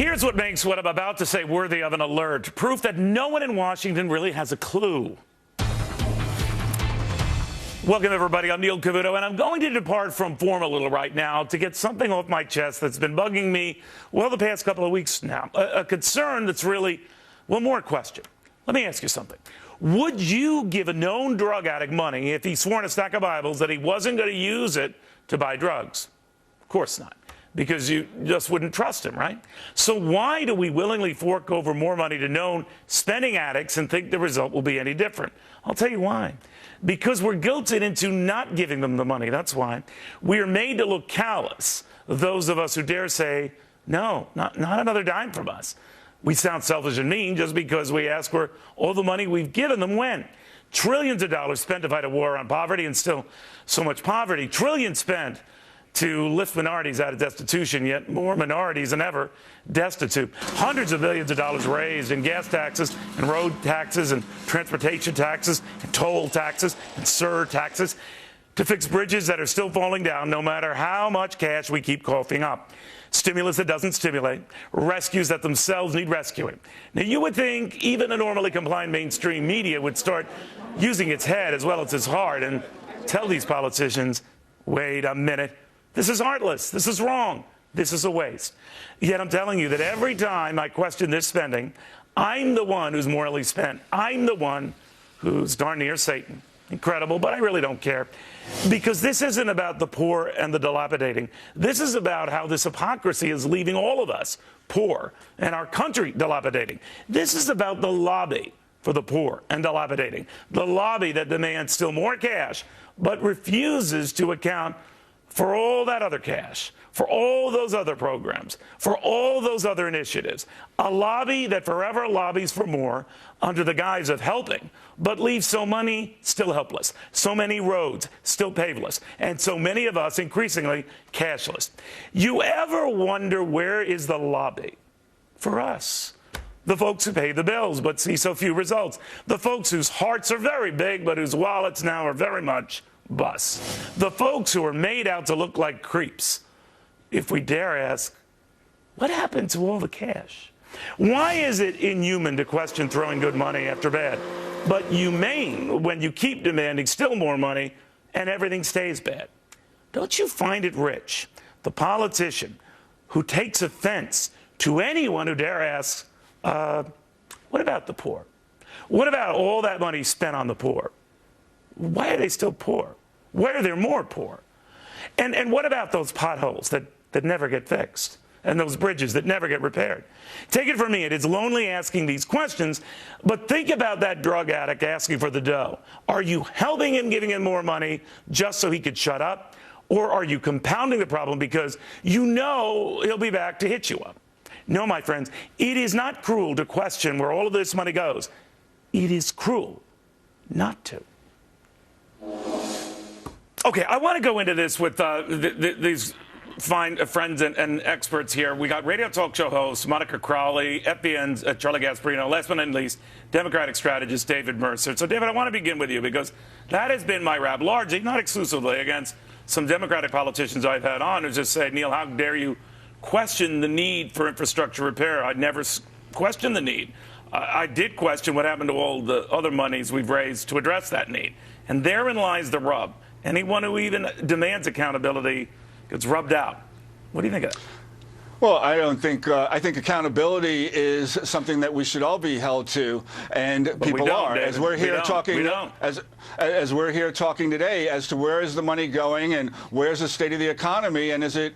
Here's what makes what I'm about to say worthy of an alert. Proof that no one in Washington really has a clue. Welcome, everybody. I'm Neil Cavuto, and I'm going to depart from form a little right now to get something off my chest that's been bugging me, well, the past couple of weeks now. A concern that's really, well, more a question. Let me ask you something. Would you give a known drug addict money if he swore in a stack of Bibles that he wasn't going to use it to buy drugs? Of course not, because you just wouldn't trust him, right? So why do we willingly fork over more money to known spending addicts and think the result will be any different? I'll tell you why. Because we're guilted into not giving them the money. That's why. We are made to look callous, those of us who dare say, no, not another dime from us. We sound selfish and mean just because we ask where all the money we've given them went. Trillions of dollars spent to fight a war on poverty, and still so much poverty. Trillions spent to lift minorities out of destitution, yet more minorities than ever destitute. Hundreds of billions of dollars raised in gas taxes and road taxes and transportation taxes and toll taxes and surtaxes to fix bridges that are still falling down no matter how much cash we keep coughing up. Stimulus that doesn't stimulate, rescues that themselves need rescuing. Now, you would think even a normally compliant mainstream media would start using its head as well as its heart and tell these politicians, wait a minute, this is heartless, this is wrong, this is a waste. Yet I'm telling you that every time I question this spending, I'm the one who's morally spent. I'm the one who's darn near Satan. Incredible, but I really don't care. Because this isn't about the poor and the dilapidating. This is about how this hypocrisy is leaving all of us poor and our country dilapidating. This is about the lobby for the poor and dilapidating. The lobby that demands still more cash, but refuses to account for all that other cash, for all those other programs, for all those other initiatives. A lobby that forever lobbies for more under the guise of helping, but leaves so many still helpless, so many roads still paveless, and so many of us increasingly cashless. You ever wonder where is the lobby for us? The folks who pay the bills but see so few results. The folks whose hearts are very big but whose wallets now are very much bus. The folks who are made out to look like creeps. If we dare ask, what happened to all the cash? Why is it inhuman to question throwing good money after bad, but humane when you keep demanding still more money and everything stays bad? Don't you find it rich, the politician who takes offense to anyone who dare ask, what about the poor? What about all that money spent on the poor? Why are they still poor? Why are there more poor? And what about those potholes that never get fixed? And those bridges that never get repaired? Take it from me, it is lonely asking these questions, but think about that drug addict asking for the dough. Are you helping him, giving him more money just so he could shut up? Or are you compounding the problem because you know he'll be back to hit you up? No, my friends, it is not cruel to question where all of this money goes. It is cruel not to. Okay, I want to go into this with these fine friends and experts here. We got radio talk show host Monica Crowley, FBN's Charlie Gasparino, last but not least, Democratic strategist David Mercer. So, David, I want to begin with you because that has been my rap, largely, not exclusively, against some Democratic politicians I've had on who just say, Neil, how dare you question the need for infrastructure repair? I'd never questioned the need. I did question what happened to all the other monies we've raised to address that need. And therein lies the rub. Anyone who even demands accountability gets rubbed out. What do you think of that? Well, I don't think, I think accountability is something that we should all be held to, and but people are. David. As we're here talking, as we're here talking today, as to where is the money going and where's the state of the economy, and is it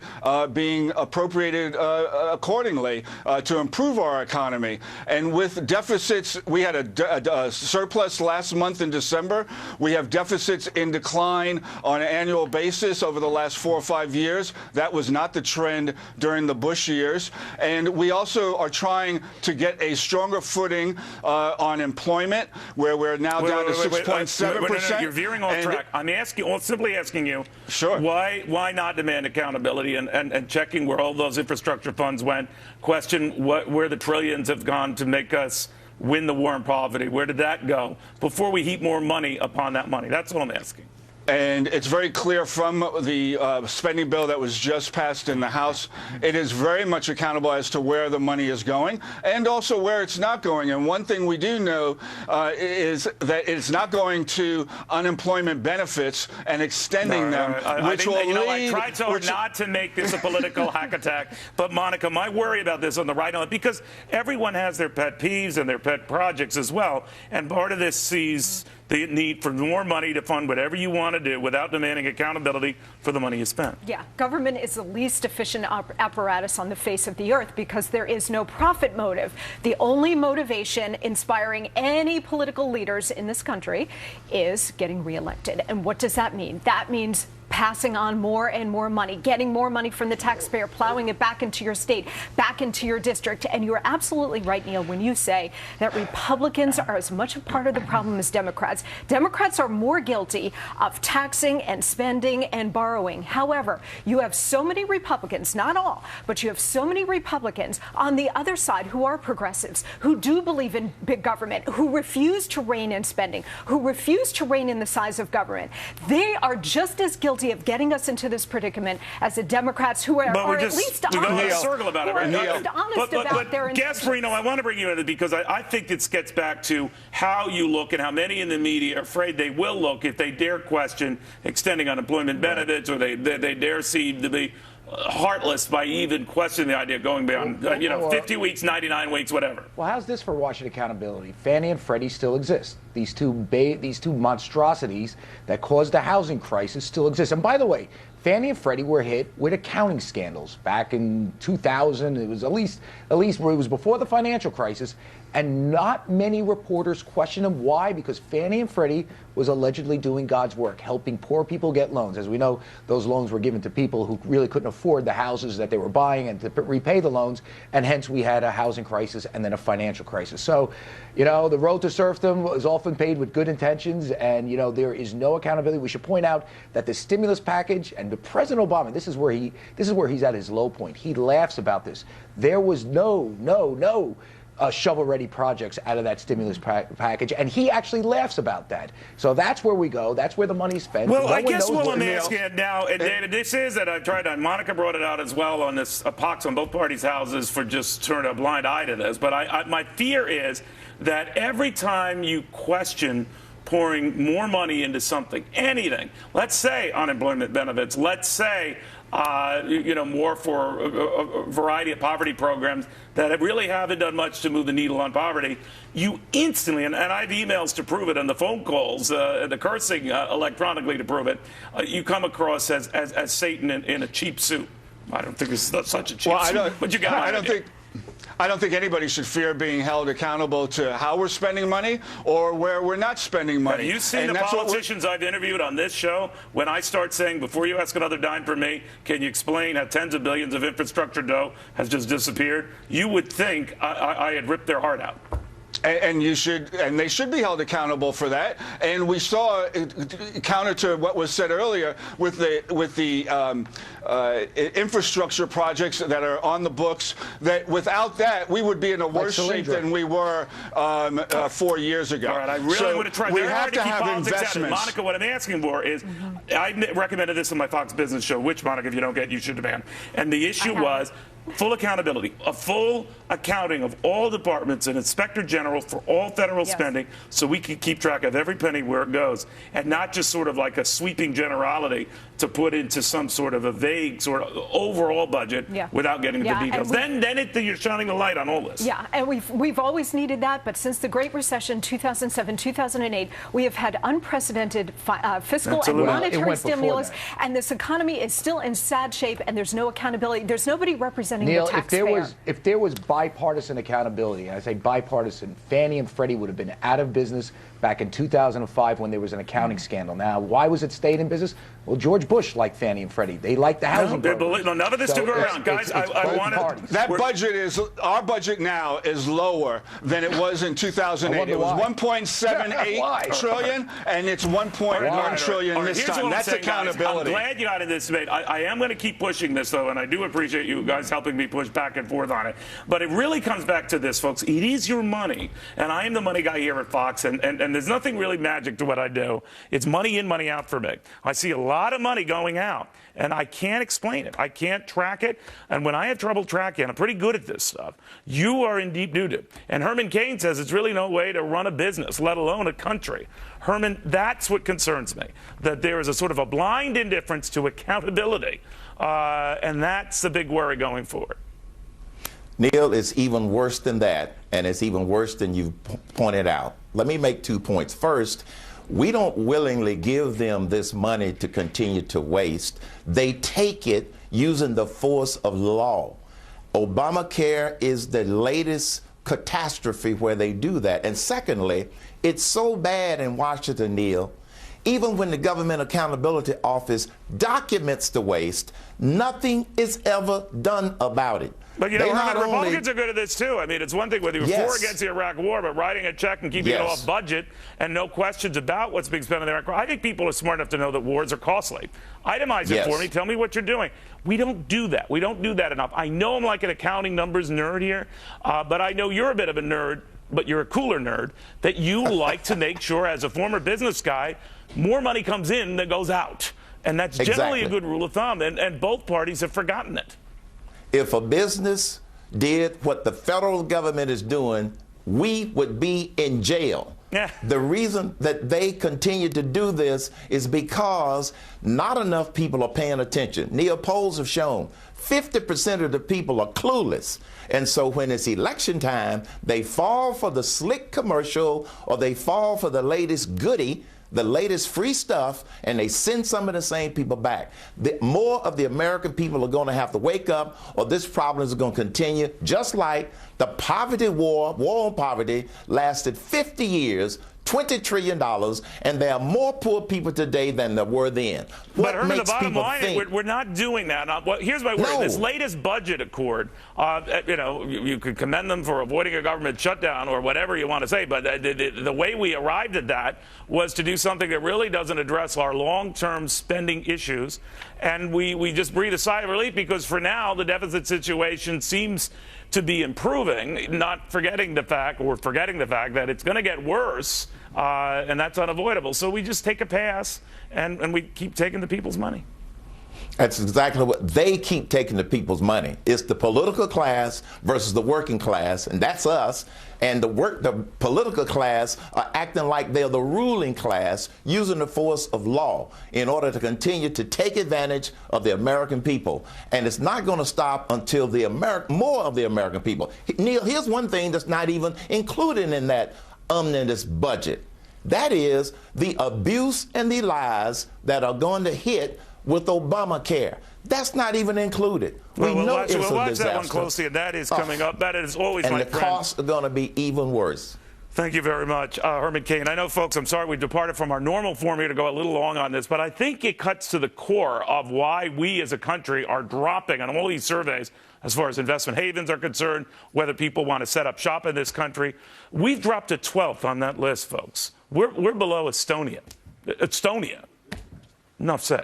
being appropriated accordingly to improve our economy? And with deficits, we had a surplus last month in December. We have deficits in decline on an annual basis over the last 4 or 5 years. That was not the trend during the Bush years. And we also are trying to get a stronger footing on employment, where we're now down to 6.7%. You're veering off track. I'm simply asking you, sure, why not demand accountability and checking where all those infrastructure funds went? Question where the trillions have gone to make us win the war on poverty. Where did that go? Before we heap more money upon that money. That's what I'm asking. And it's very clear from the spending bill that was just passed in the House. It is very much accountable as to where the money is going and also where it's not going. And one thing we do know is that it's not going to unemployment benefits and extending them, which will lead... I tried so hard not to make this a political hack attack, but Monica, my worry about this on the right, because everyone has their pet peeves and their pet projects as well, and part of this sees the need for more money to fund whatever you want to do without demanding accountability for the money you spent. Yeah, government is the least efficient apparatus on the face of the earth because there is no profit motive. The only motivation inspiring any political leaders in this country is getting reelected. And what does that mean? That means passing on more and more money, getting more money from the taxpayer, plowing it back into your state, back into your district. And you're absolutely right, Neil, when you say that Republicans are as much a part of the problem as Democrats. Democrats are more guilty of taxing and spending and borrowing. However, you have so many Republicans, not all, but you have so many Republicans on the other side who are progressives, who do believe in big government, who refuse to rein in spending, who refuse to rein in the size of government. They are just as guilty of getting us into this predicament as the Democrats, who are at least honest. We're going to circle about it, right? But Gasparino, I want to bring you into it because I think this gets back to how you look and how many in the media are afraid they will look if they dare question extending unemployment benefits, or they dare seem to be heartless by even questioning the idea of going beyond 50 weeks, 99 weeks, whatever. Well, how's this for Washington accountability? Fannie and Freddie still exist. These two monstrosities that caused the housing crisis still exist. And by the way, Fannie and Freddie were hit with accounting scandals back in 2000. It was at least it was before the financial crisis, and not many reporters questioned them. Why? Because Fannie and Freddie was allegedly doing God's work, helping poor people get loans. As we know, those loans were given to people who really couldn't afford the houses that they were buying and to repay the loans, and hence we had a housing crisis and then a financial crisis. So, the road to serfdom is often paved with good intentions, and there is no accountability. We should point out that the stimulus package and President Obama, this is where he's at his low point. He laughs about this. There was no shovel-ready projects out of that stimulus package, and he actually laughs about that. So that's where we go. That's where the money's spent. Well, I guess what I'm asking now, and David, this is that I've tried on. Monica brought it out as well on this pox on both parties' houses for just turning a blind eye to this. But my fear is that every time you question pouring more money into something, anything, let's say unemployment benefits, let's say more for a variety of poverty programs that really haven't done much to move the needle on poverty, you instantly, and I have emails to prove it, and the phone calls, the cursing electronically to prove it, you come across as Satan in a cheap suit. I don't think this is such a cheap suit, but you got it. I don't think anybody should fear being held accountable to how we're spending money or where we're not spending money. Have you seen the politicians I've interviewed on this show? When I start saying, before you ask another dime from me, can you explain how tens of billions of infrastructure dough has just disappeared? You would think I had ripped their heart out. And they should be held accountable for that. And we saw, counter to what was said earlier, with the infrastructure projects that are on the books, that without that we would be in a worse shape than we were 4 years ago. All right, I really would have tried. We have to have investments. Monica, what I'm asking for is, I recommended this on my Fox Business show, which, Monica, if you don't get, you should demand. And the issue was full accountability, a full accounting of all departments, and Inspector General for all federal spending, so we can keep track of every penny where it goes, and not just sort of like a sweeping generality to put into some sort of a vague sort of overall budget without getting into details. Then you're shining the light on all this. Yeah, and we've always needed that, but since the Great Recession, 2007, 2008, we have had unprecedented fiscal and monetary stimulus, and this economy is still in sad shape, and there's no accountability. There's nobody representing Neil, the taxpayer. if there was bipartisan accountability, and I say bipartisan, Fannie and Freddie would have been out of business back in 2005 when there was an accounting scandal. Now, why was it stayed in business? Well, George Bush liked Fannie and Freddie. They liked the housing program. No, none of this to go around, guys. I wanted that our budget now is lower than it was in 2008. It was 1.78 trillion, and it's 1.1 trillion this time. That's accountability. I'm glad you got into this debate. I am going to keep pushing this, though, and I do appreciate you guys helping. helping me push back and forth on it. But it really comes back to this, folks. It is your money, and I am the money guy here at Fox, and there's nothing really magic to what I do. It's money in, money out for me. I see a lot of money going out, and I can't explain it. I can't track it, and when I have trouble tracking, I'm pretty good at this stuff. You are in deep doo-doo. And Herman Cain says it's really no way to run a business, let alone a country. Herman, that's what concerns me, that there is a sort of a blind indifference to accountability, and that's the big worry going forward. Neil, it's even worse than that, and it's even worse than you pointed out. Let me make 2 points. First, we don't willingly give them this money to continue to waste. They take it using the force of law. Obamacare is the latest catastrophe where they do that. And secondly, it's so bad in Washington, Neil, even when the Government Accountability Office documents the waste, nothing is ever done about it. But, you know, Republicans are good at this, too. I mean, it's one thing whether you're for or against the Iraq war, but writing a check and keeping it off budget and no questions about what's being spent on the Iraq war. I think people are smart enough to know that wars are costly. Itemize it for me. Tell me what you're doing. We don't do that. We don't do that enough. I know I'm like an accounting numbers nerd here, but I know you're a bit of a nerd, but you're a cooler nerd, that you like to make sure, as a former business guy, more money comes in than goes out. And that's generally a good rule of thumb, and both parties have forgotten it. If a business did what the federal government is doing, we would be in jail. Yeah. The reason that they continue to do this is because not enough people are paying attention. Neil, polls have shown 50% of the people are clueless. And so when it's election time, they fall for the slick commercial or they fall for the latest goodie, the latest free stuff, and they send some of the same people back. More of the American people are going to have to wake up, or this problem is going to continue, just like the poverty war on poverty, lasted 50 years, $20 trillion, and there are more poor people today than there were then. But Herman, the bottom line, we're not doing that. Here's my word. This latest budget accord, you know, you could commend them for avoiding a government shutdown or whatever you want to say, but the way we arrived at that was to do something that really doesn't address our long-term spending issues, and we just breathe a sigh of relief because for now the deficit situation seems to be improving, not forgetting the fact that it's going to get worse, and that's unavoidable. So we just take a pass, and we keep taking the people's money. That's exactly what they keep taking the people's money. It's the political class versus the working class, and that's us. And the political class are acting like they're the ruling class, using the force of law in order to continue to take advantage of the American people. And it's not going to stop until more of the American people. Neil, here's one thing that's not even included in that omnibus budget. That is the abuse and the lies that are going to hit with Obamacare. That's not even included. We'll watch that one closely, and that is coming up. That is always, and the costs are going to be even worse. Thank you very much, Herman Cain. I know, folks, I'm sorry we departed from our normal form here to go a little long on this, but I think it cuts to the core of why we as a country are dropping on all these surveys as far as investment havens are concerned, whether people want to set up shop in this country. We've dropped to 12th on that list, folks. We're below Estonia. Enough said.